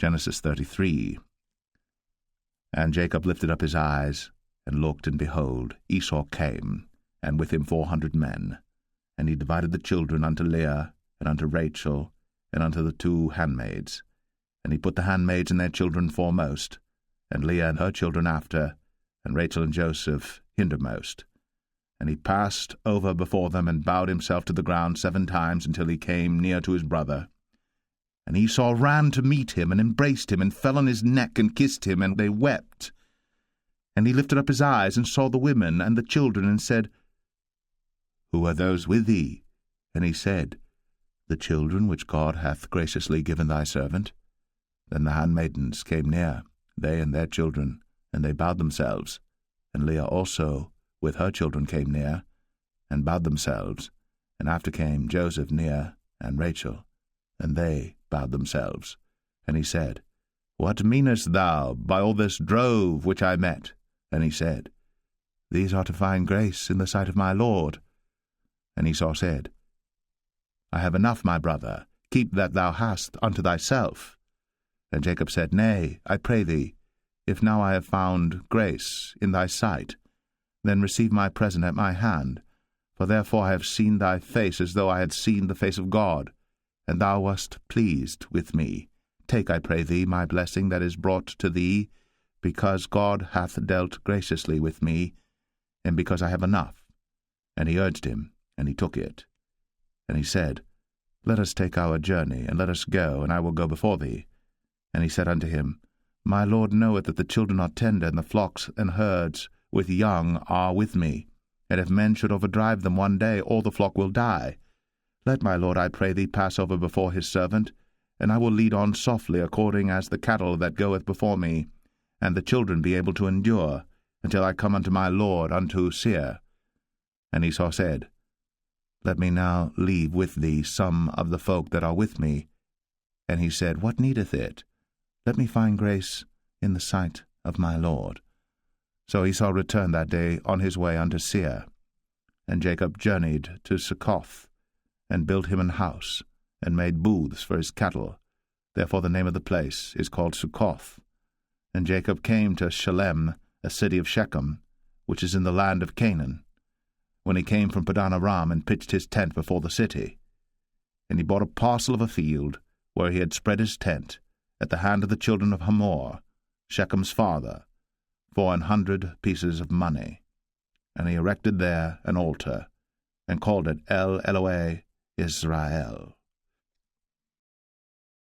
Genesis 33. And Jacob lifted up his eyes, and looked, and behold, Esau came, and with him 400 men. And he divided the children unto Leah, and unto Rachel, and unto the 2 handmaids. And he put the handmaids and their children foremost, and Leah and her children after, and Rachel and Joseph hindermost. And he passed over before them, and bowed himself to the ground 7 times, until he came near to his brother. And Esau ran to meet him, and embraced him, and fell on his neck, and kissed him, and they wept. And he lifted up his eyes, and saw the women and the children, and said, Who are those with thee? And he said, The children which God hath graciously given thy servant. Then the handmaidens came near, they and their children, and they bowed themselves. And Leah also with her children came near, and bowed themselves. And after came Joseph near, and Rachel, and they bowed themselves. And he said, What meanest thou by all this drove which I met? And he said, These are to find grace in the sight of my Lord. And Esau said, I have enough, my brother, keep that thou hast unto thyself. And Jacob said, Nay, I pray thee, if now I have found grace in thy sight, then receive my present at my hand, for therefore I have seen thy face as though I had seen the face of God, and thou wast pleased with me. Take, I pray thee, my blessing that is brought to thee, because God hath dealt graciously with me, and because I have enough. And he urged him, and he took it. And he said, Let us take our journey, and let us go, and I will go before thee. And he said unto him, My Lord knoweth that the children are tender, and the flocks and herds with young are with me. And if men should overdrive them one day, all the flock will die. Let my Lord, I pray thee, pass over before his servant, and I will lead on softly, according as the cattle that goeth before me, and the children be able to endure, until I come unto my Lord, unto Seir. And Esau said, Let me now leave with thee some of the folk that are with me. And he said, What needeth it? Let me find grace in the sight of my Lord. So Esau returned that day on his way unto Seir. And Jacob journeyed to Succoth, and built him an house, and made booths for his cattle. Therefore the name of the place is called Succoth. And Jacob came to Shalem, a city of Shechem, which is in the land of Canaan, when he came from Padan Aram, and pitched his tent before the city. And he bought a parcel of a field, where he had spread his tent, at the hand of the children of Hamor, Shechem's father, for 100 pieces of money. And he erected there an altar, and called it El Elohe Israel.